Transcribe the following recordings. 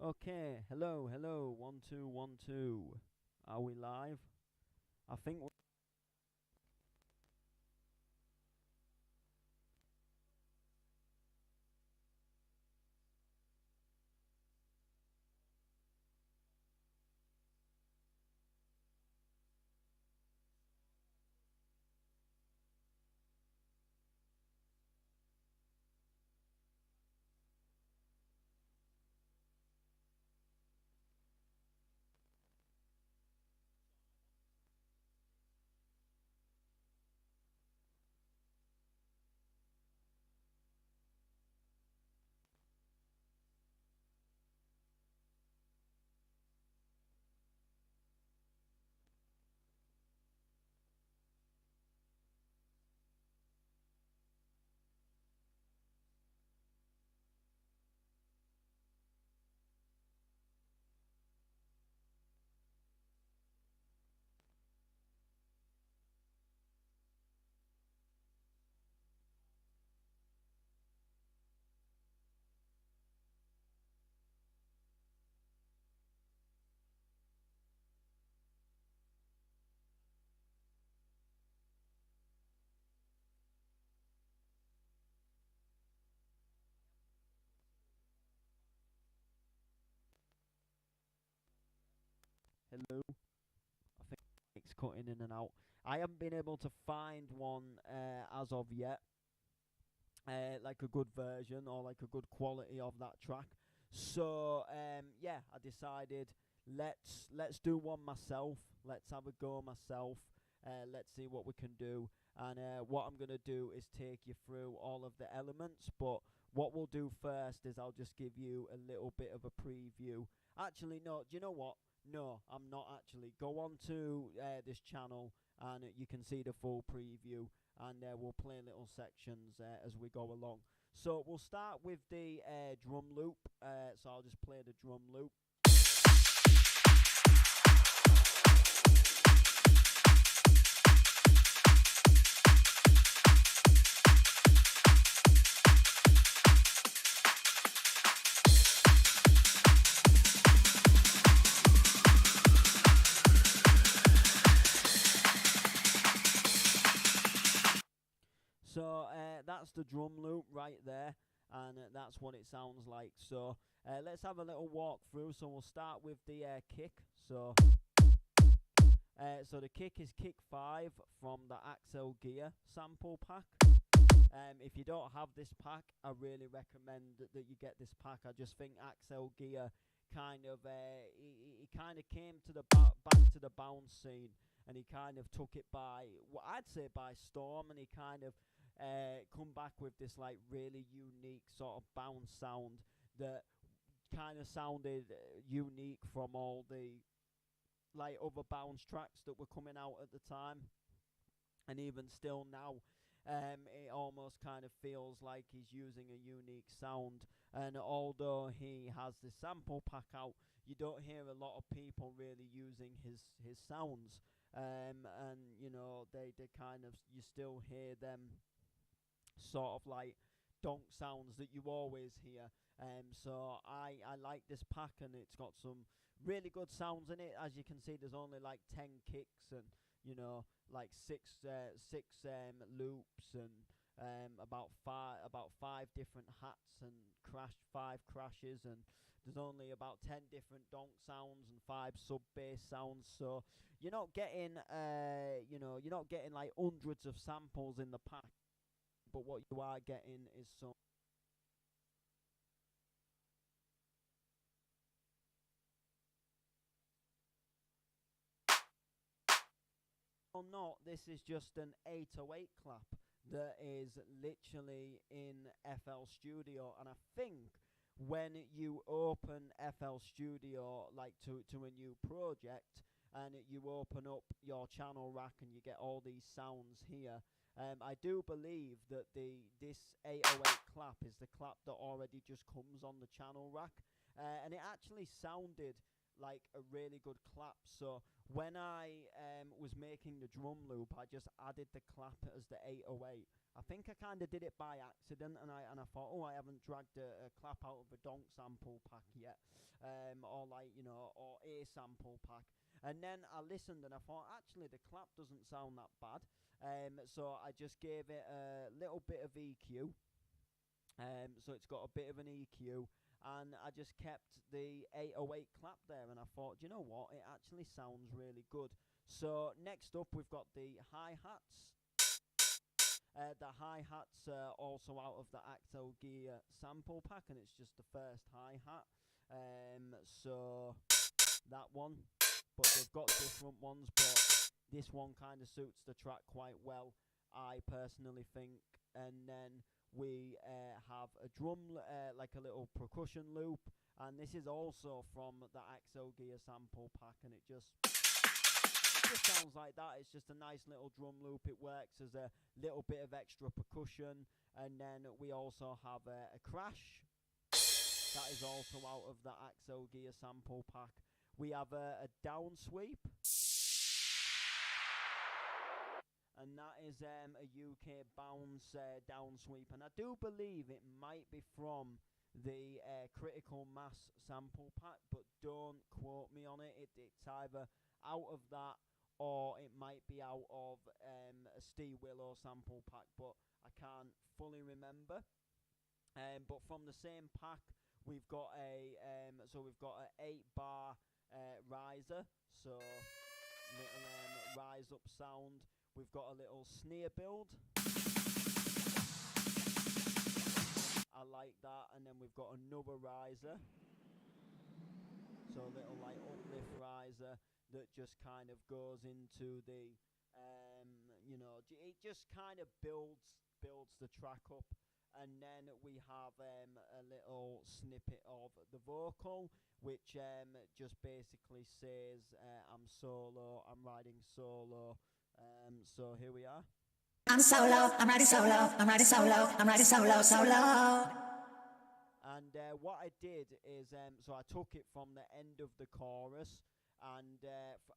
Okay, hello, hello, 1212. Are we live? I think. Hello. I think it's cutting in and out. I haven't been able to find one as of yet, like a good version or like a good quality of that track. So yeah, I decided let's do one myself. Let's have a go myself. Let's see what we can do. And what I'm gonna do is take you through all of the elements. But what we'll do first is I'll just give you a little bit of a preview. Actually, no. Do you know what? No, I'm not actually. Go on to this channel and you can see the full preview, and we'll play little sections as we go along. So we'll start with the drum loop. So I'll just play the drum loop. So that's the drum loop right there, and that's what it sounds like. So let's have a little walk through. So we'll start with the kick. So the kick is kick 5 from the Axel Gear sample pack. If you don't have this pack, I really recommend that you get this pack. I just think Axel Gear kind of he kind of came to the back to the bounce scene, and he kind of took it by, well, I'd say by storm, and he kind of come back with this like really unique sort of bounce sound that kind of sounded unique from all the like other bounce tracks that were coming out at the time, and even still now. It almost kind of feels like he's using a unique sound, and although he has the sample pack out, you don't hear a lot of people really using his sounds. And you know, they kind of, you still hear them sort of like donk sounds that you always hear. So I like this pack, and it's got some really good sounds in it. As you can see, there's only like 10 kicks, and you know, like six loops, and about five different hats, and five crashes, and there's only about 10 different donk sounds and 5 sub bass sounds. So you're not getting you're not getting like hundreds of samples in the pack, but what you are getting is some or not. This is just an 808 clap that is literally in FL Studio, and I think when you open FL Studio like to a new project, and you open up your channel rack and you get all these sounds here, I do believe that this 808 clap is the clap that already just comes on the channel rack, and it actually sounded like a really good clap. So when I was making the drum loop, I just added the clap as the 808. I think I kind of did it by accident, and I thought, oh, I haven't dragged a clap out of a donk sample pack yet, or like, you know, or a sample pack. And then I listened and I thought, actually, the clap doesn't sound that bad. So I just gave it a little bit of EQ. So it's got a bit of an EQ, and I just kept the 808 clap there, and I thought, you know what, it actually sounds really good. So next up, we've got the hi-hats. The hi-hats are also out of the Axel Gear sample pack, and it's just the first hi-hat. So that one, but they've got different ones, but this one kind of suits the track quite well, I personally think. And then we have a drum, like a little percussion loop, and this is also from the Axel Gear sample pack, and it just sounds like that. It's just a nice little drum loop. It works as a little bit of extra percussion. And then we also have a crash that is also out of the Axel Gear sample pack. We have a down sweep, and that is a UK bounce down sweep, and I do believe it might be from the Critical Mass sample pack, but don't quote me on it. It's either out of that, or it might be out of a Steve Willow sample pack, but I can't fully remember. But from the same pack, we've got a 8-bar riser, so little rise up sound. We've got a little snare build. I like that. And then we've got another riser. So a little like uplift riser that just kind of goes into the, it just kind of builds the track up. And then we have a little snippet of the vocal, which just basically says, I'm solo, I'm riding solo. So here we are. I'm solo, I'm riding solo, I'm riding solo, I'm riding solo, solo. And what I did is, so I took it from the end of the chorus, and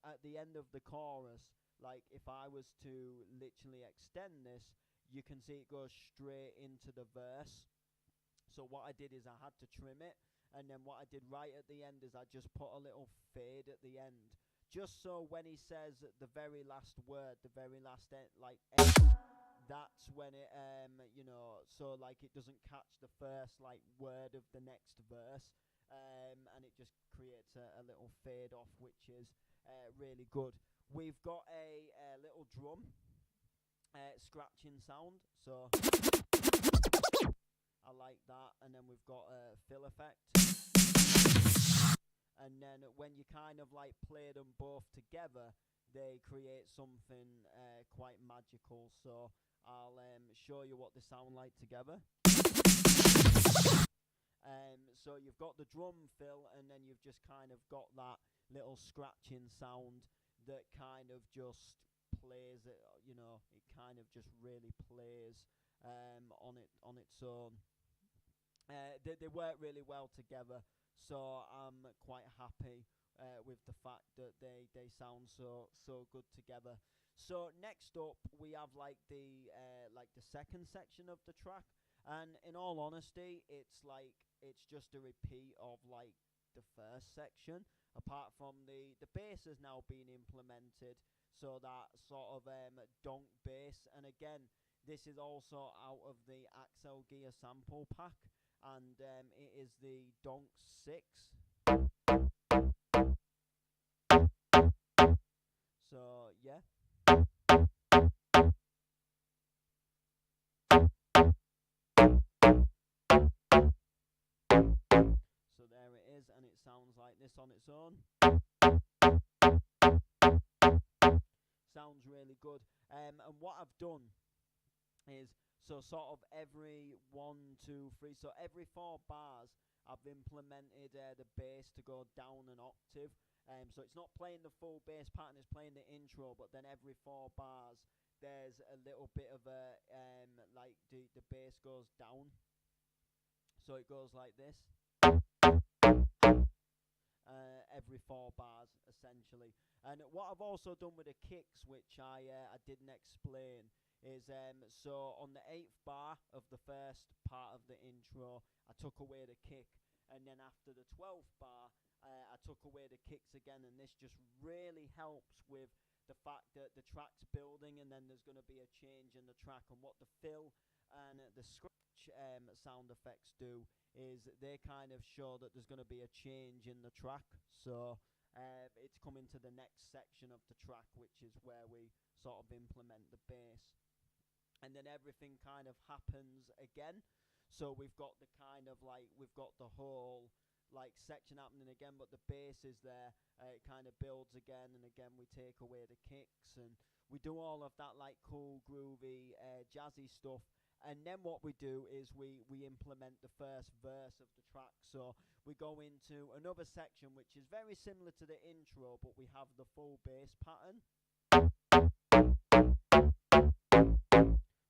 at the end of the chorus, like if I was to literally extend this, you can see it goes straight into the verse. So what I did is I had to trim it, and then what I did right at the end is I just put a little fade at the end, just so when he says the very last word, the very last that's when it so like it doesn't catch the first like word of the next verse, and it just creates a little fade off, which is really good. We've got a little drum scratching sound, so I like that. And then we've got a fill effect, and then when you kind of like play them both together, they create something quite magical. So I'll show you what they sound like together. So you've got the drum fill, and then you've just kind of got that little scratching sound that kind of just plays it, it kind of just really plays on its own. They work really well together, so I'm quite happy with the fact that they sound so good together. So next up we have like the second section of the track, and in all honesty, it's just a repeat of like the first section, apart from the bass has now been implemented, so that sort of donk bass. And again, this is also out of the Axel Gear sample pack, and it is the Donk 6. So yeah. So there it is, and it sounds like this on its own. Sounds really good. And what I've done is, so sort of every 1, 2, 3, so every 4 bars, I've implemented the bass to go down an octave. So it's not playing the full bass pattern, it's playing the intro, but then every 4 bars, there's a little bit of a, like the bass goes down. So it goes like this. every 4 bars essentially. And what I've also done with the kicks, which I didn't explain, is so on the 8th bar of the first part of the intro, I took away the kick, and then after the 12th bar, I took away the kicks again, and this just really helps with the fact that the track's building, and then there's going to be a change in the track. And what the fill and the scratch sound effects do is they kind of show that there's going to be a change in the track. So it's coming to the next section of the track, which is where we sort of implement the bass. And then everything kind of happens again. So we've got the kind of like, we've got the whole like section happening again, but the bass is there. It kind of builds again, and again we take away the kicks, and we do all of that like cool, groovy, jazzy stuff. And then what we do is we implement the first verse of the track. So we go into another section which is very similar to the intro, but we have the full bass pattern.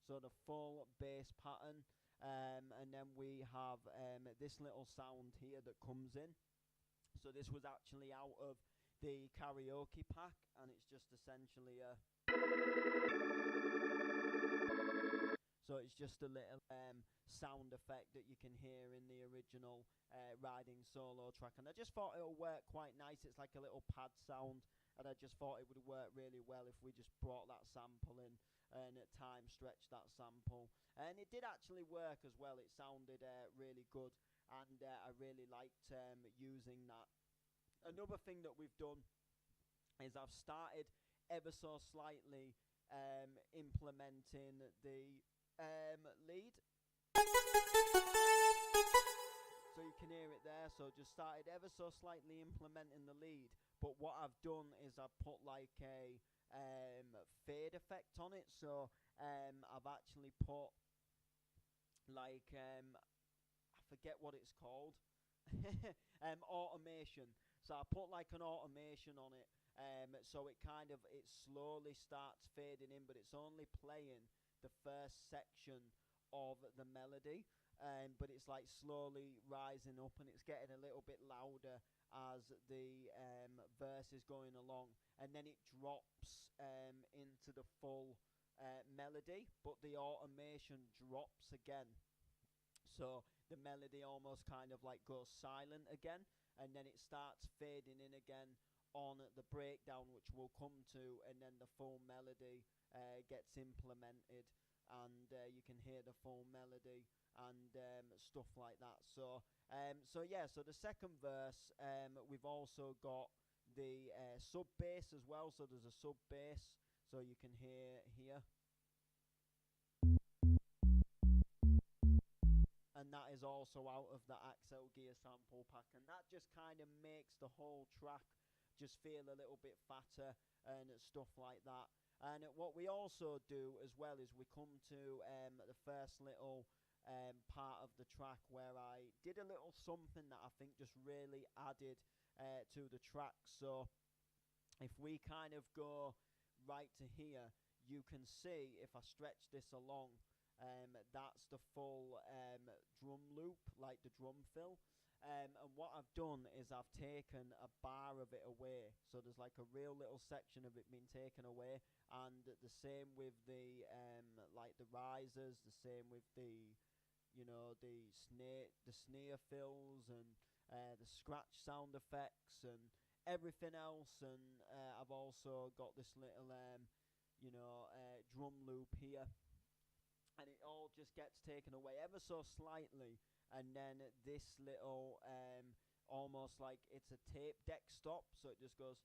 So the full bass pattern, and then we have this little sound here that comes in. So this was actually out of the karaoke pack, and it's just essentially a... So it's just a little sound effect that you can hear in the original Ridin solo track, and I just thought it'll work quite nice. It's like a little pad sound, and I just thought it would work really well if we just brought that sample in and at times stretch that sample. And it did actually work as well. It sounded really good, and I really liked using that. Another thing that we've done is I've started ever so slightly implementing the lead. So you can hear it there. So just started ever so slightly implementing the lead, but what I've done is I've put like a fade effect on it. So I've actually put like I forget what it's called. Automation. So I put like an automation on it, so it slowly starts fading in, but it's only playing the first section of the melody, but it's like slowly rising up, and it's getting a little bit louder as the verse is going along, and then it drops into the full melody, but the automation drops again. So the melody almost kind of like goes silent again, and then it starts fading in again on the breakdown, which we'll come to, and then the full melody gets implemented, and you can hear the full melody and stuff like that. So so the second verse, we've also got the sub bass as well. So there's a sub bass, so you can hear here. And that is also out of the Axel Gear sample pack, and that just kind of makes the whole track just feel a little bit fatter and stuff like that. And what we also do as well is we come to the first little part of the track where I did a little something that I think just really added to the track. So if we kind of go right to here, you can see if I stretch this along, that's the full drum loop, like the drum fill. And what I've done is I've taken a bar of it away, so there's like a real little section of it being taken away, and the same with the like the risers, the same with the the snare fills, and the scratch sound effects and everything else. And I've also got this little drum loop here, and it all just gets taken away ever so slightly, and then this little almost like it's a tape deck stop, so it just goes.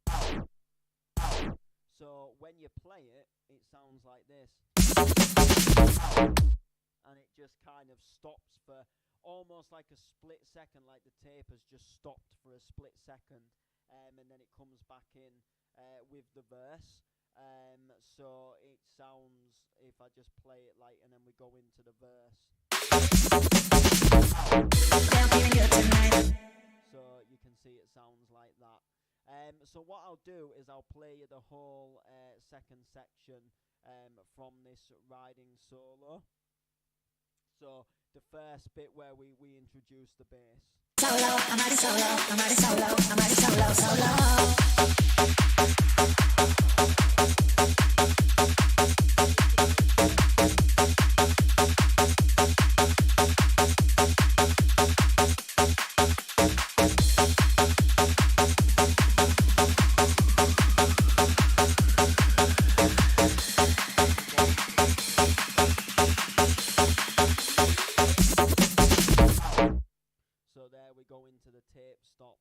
So when you play it, it sounds like this, and it just kind of stops for almost like a split second, like the tape has just stopped for a split second, and then it comes back in with the verse. So it sounds, if I just play it like, and then we go into the verse. So you can see it sounds like that. So what I'll do is I'll play the whole second section from this Ridin solo. So the first bit where we introduce the bass. Solo, I'm riding solo, I'm riding solo, I'm riding solo, solo. So there we go into the tape stop.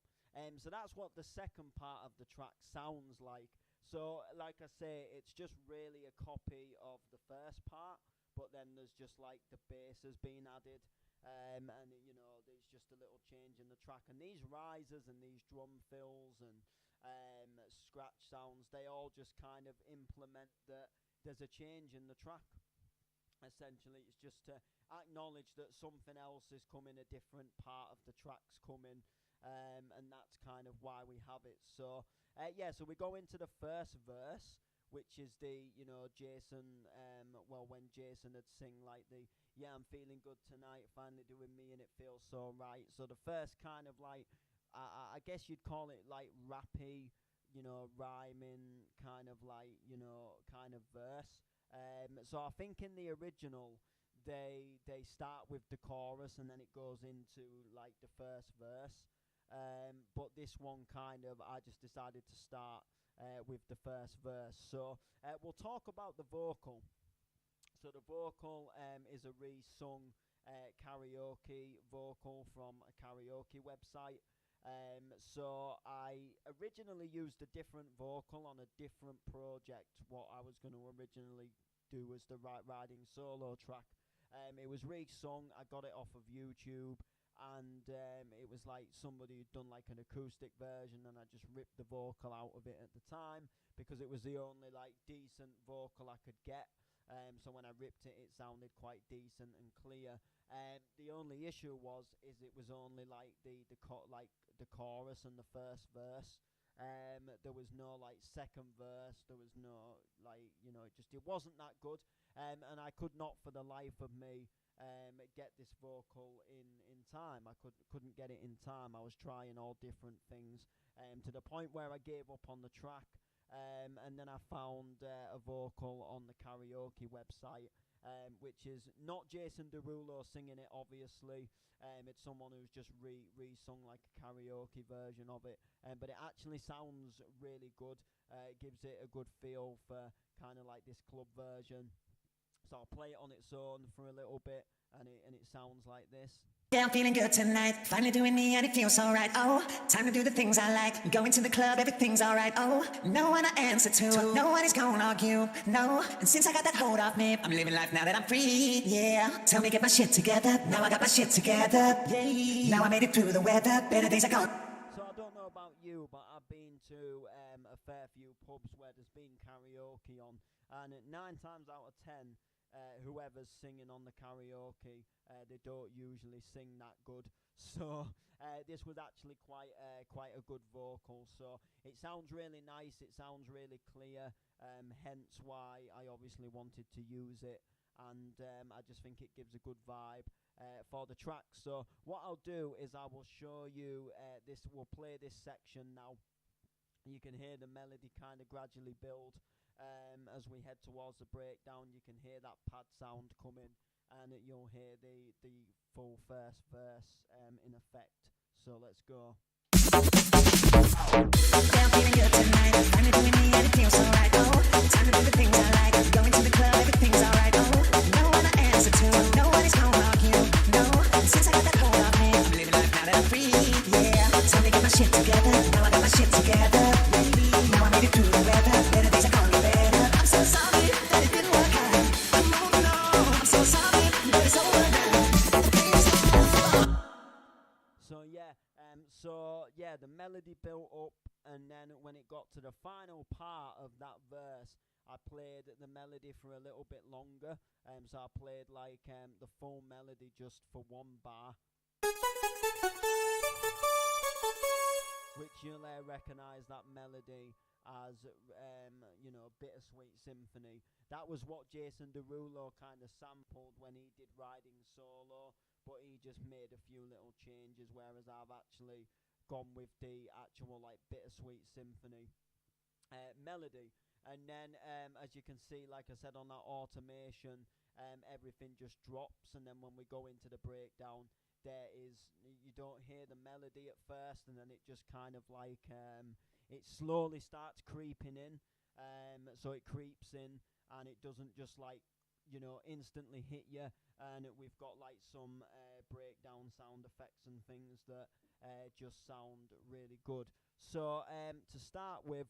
So that's what the second part of the track sounds like. So like I say, it's just really a copy of the first part, but then there's just like the bass has been added, and you know there's just a little change in the track. And these risers and these drum fills and scratch sounds, they all just kind of implement that there's a change in the track. Essentially, it's just to acknowledge that something else is coming, a different part of the track's coming, and that's kind of why we have it. So so we go into the first verse, which is the, you know, Jason, when Jason had sing like the, yeah, I'm feeling good tonight, finally doing me and it feels so right. So the first kind of like, I guess you'd call it like rappy, you know, rhyming kind of like, you know, kind of verse. So I think in the original, they start with the chorus and then it goes into like the first verse. But this one kind of, I just decided to start with the first verse. So we'll talk about the vocal. So the vocal is a re-sung karaoke vocal from a karaoke website. So I originally used a different vocal on a different project. What I was going to originally do was the Ridin solo track. It was re-sung. I got it off of YouTube, and it was like somebody who'd done like an acoustic version, and I just ripped the vocal out of it at the time because it was the only like decent vocal I could get. So when I ripped it, it sounded quite decent and clear. The only issue is it was only like the chorus and the first verse. There was no like second verse. There was no like, you know, it wasn't that good. And I could not for the life of me get this vocal in time. I couldn't get it in time. I was trying all different things to the point where I gave up on the track. And then I found a vocal on the karaoke website, which is not Jason Derulo singing it, obviously. It's someone who's just re-sung like a karaoke version of it. But it actually sounds really good. It gives it a good feel for kind of like this club version. So I'll play it on its own for a little bit, and it sounds like this. Yeah, I'm feeling good tonight, finally doing me and it feels so right. Oh, time to do the things I like, going to the club, everything's alright. Oh, no one I answer to, no one is gonna argue, no. And since I got that hold off me, I'm living life now that I'm free, yeah. Tell me get my shit together, now I got my shit together, yeah. Now I made it through the weather, better days are gone. So I don't know about you, but I've been to a fair few pubs where there's been karaoke on, and 9 times out of 10, whoever's singing on the karaoke, they don't usually sing that good. So this was actually quite a good vocal. So it sounds really nice. It sounds really clear. Hence why I obviously wanted to use it, and I just think it gives a good vibe for the track. So what I'll do is I will show you this. We'll play this section now. You can hear the melody kind of gradually build. As we head towards the breakdown, you can hear that pad sound coming, and you'll hear the full first verse in effect. So let's go. Yeah, I'm feeling good tonight, finally doing me and it feels so right. Oh, time to do the things I like, going to the club, everything's alright. Oh, no one I answer to, no one is gonna argue, no. And since I got that hold off me, I'm living life now that I'm free, yeah. Time to get my shit together, now I got my shit together, yeah. Now I made it through the weather, better days are gonna get better. I'm so sorry that it didn't work out, I'm moving on. I'm so sorry, but it's over now. So the melody built up, and then when it got to the final part of that verse, I played the melody for a little bit longer. So I played like the full melody just for one bar, which you'll recognise that melody as Bittersweet Symphony. That was what Jason Derulo kind of sampled when he did Riding solo, but he just made a few little changes, whereas I've actually gone with the actual like Bittersweet Symphony melody. And then as you can see, like I said, on that automation, everything just drops, and then when we go into the breakdown, you don't hear the melody at first, and then it just kind of like it slowly starts creeping in. So it creeps in, and it doesn't just like instantly hit you. And we've got like some breakdown sound effects and things that just sound really good. So to start with,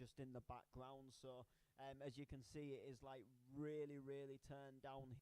just in the background. So as you can see, it is like really, really turned down.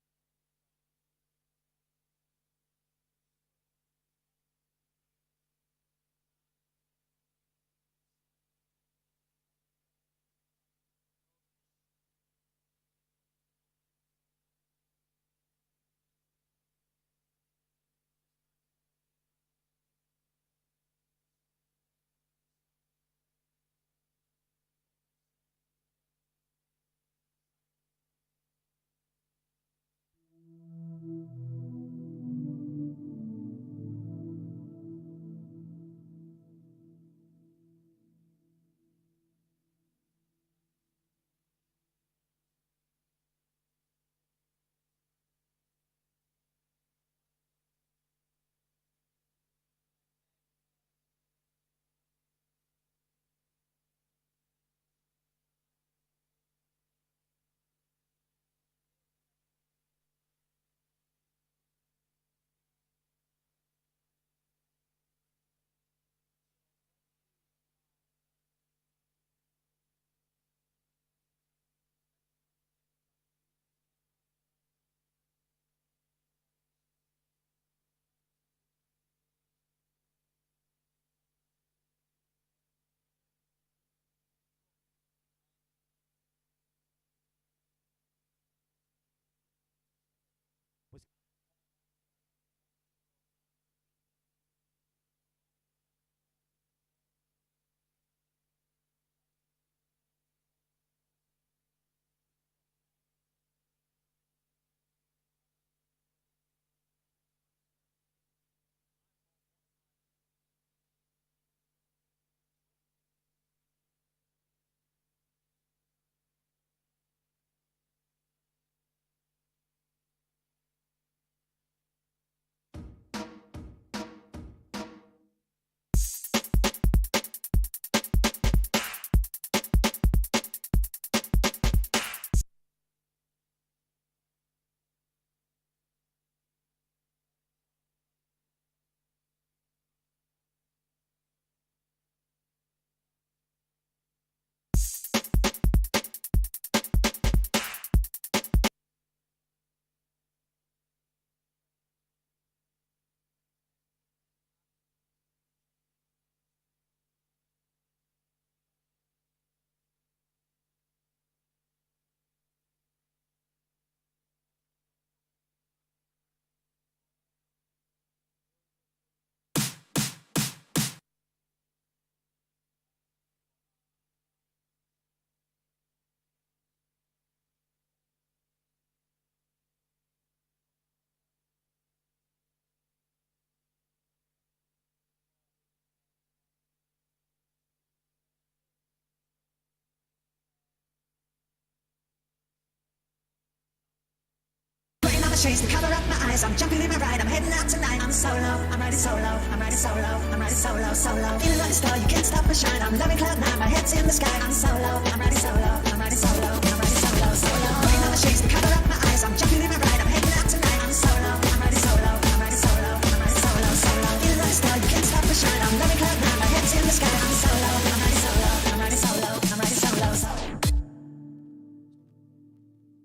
shades to cover up my eyes. I'm jumping in my ride, I'm heading out tonight. I'm solo, I'm riding solo, I'm riding solo, I'm riding solo, solo. Feeling like a star, you can't stop my shine. I'm loving cloud nine, my head's in the sky. I'm solo, I'm riding solo, I'm riding solo, I'm riding solo, solo. Putting on the shades to cover up my eyes. I'm jumping in my ride, I'm heading out tonight. I'm solo, I'm riding solo, I'm riding solo, I'm riding solo, solo. Feeling like a star, you can't stop my shine. I'm loving cloud nine, my head's in the sky. I'm solo, I'm riding solo, I'm riding solo, I'm riding solo, solo.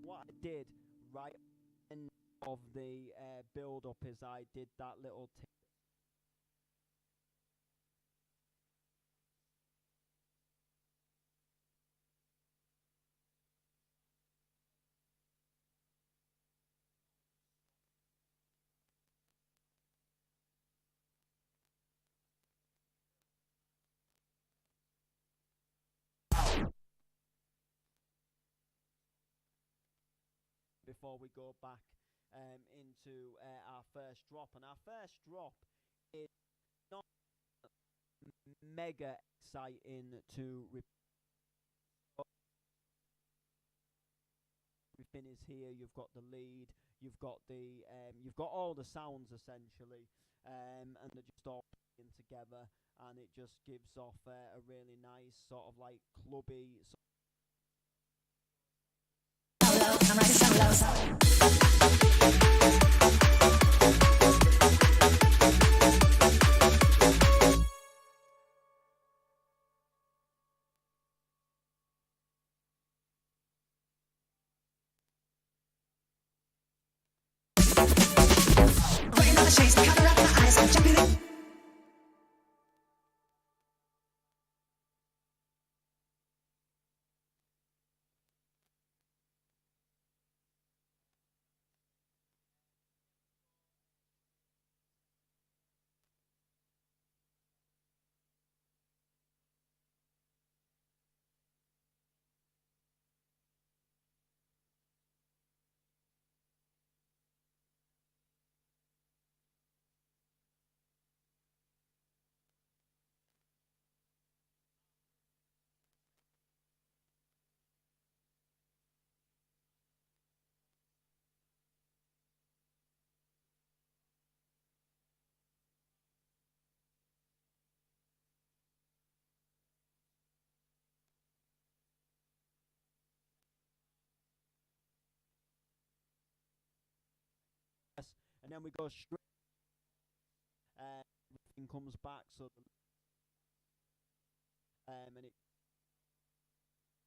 What I did right at the end of the build up is I did that little before we go back into our first drop. And our first drop is not mega exciting to everything is here. You've got the lead, you've got you've got all the sounds essentially, and they're just all playing together, and it just gives off a really nice sort of like clubby. I'm riding solo, solo. Putting on the shades to cover up my eyes. I'm jumping in. And then we go straight. Everything comes back, so and it.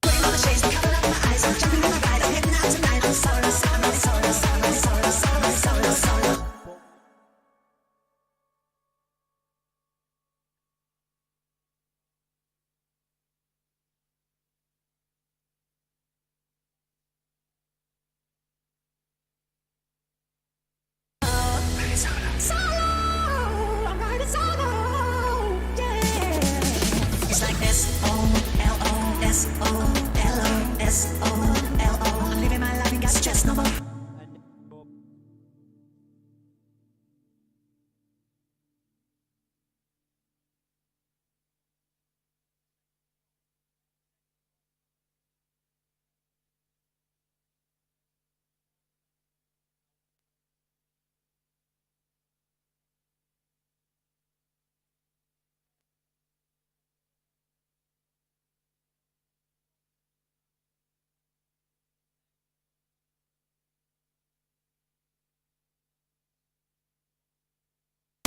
Putting on the shades to cover up my eyes. I'm jumping in my ride. I'm heading out tonight. I'm solo, I'm riding solo, I'm riding solo, solo, solo, solo. Solo, I'm riding solo, yeah. It's like S-O-L-O-S-O-L-O-S-O-L-O. I'm living my life, ain't got stress no more. And go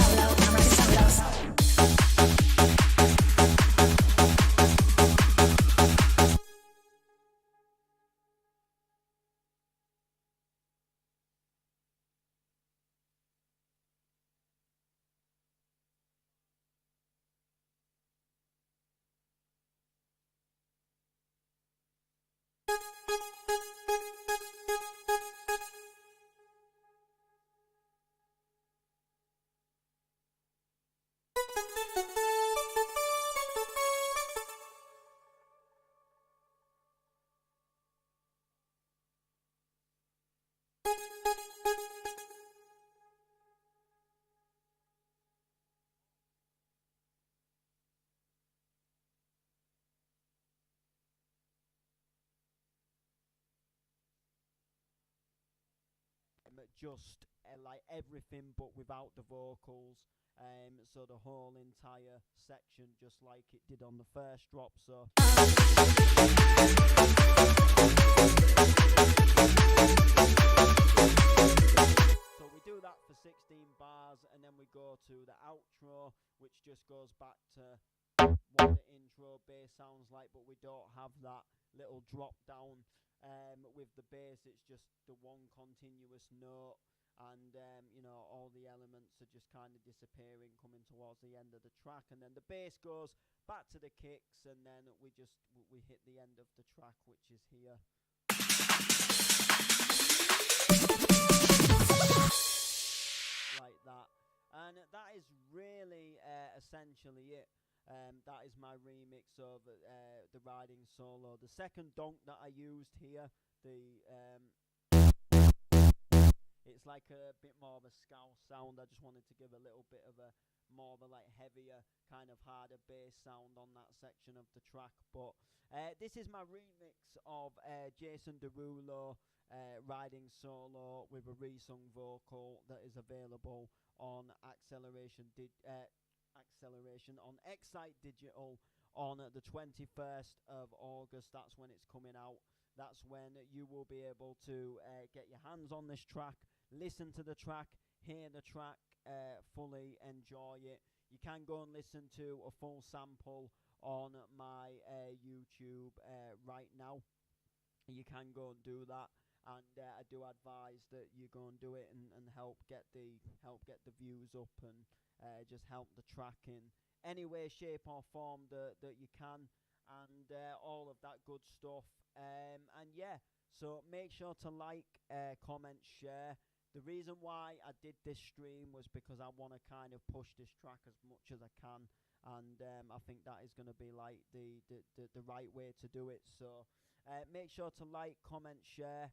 Solo, I'm riding solo, solo. just like everything but without the vocals. So the whole entire section, just like it did on the first drop. So we do that for 16 bars, and then we go to the outro, which just goes back to what the intro bass sounds like, but we don't have that little drop down with the bass. It's just the one continuous note, and all the elements are just kind of disappearing, coming towards the end of the track, and then the bass goes back to the kicks, and then we hit the end of the track, which is here. Like that, and that is really essentially it. That is my remix of the Ridin solo. The second donk that I used here, it's like a bit more of a scouse sound. I just wanted to give a little bit of a more of a like heavier, kind of harder bass sound on that section of the track. But this is my remix of Jason Derulo Ridin solo with a resung vocal that is available on Acceleration on Excite Digital on the 21st of August. That's when it's coming out. That's when you will be able to get your hands on this track, listen to the track, hear the track fully, enjoy it. You can go and listen to a full sample on my YouTube right now. You can go and do that, and I do advise that you go and do it and help get the views up, and just help the track in any way, shape or form that you can, and all of that good stuff. And yeah, so make sure to like, comment, share. The reason why I did this stream was because I want to kind of push this track as much as I can, and I think that is going to be like the right way to do it. So make sure to like, comment, share,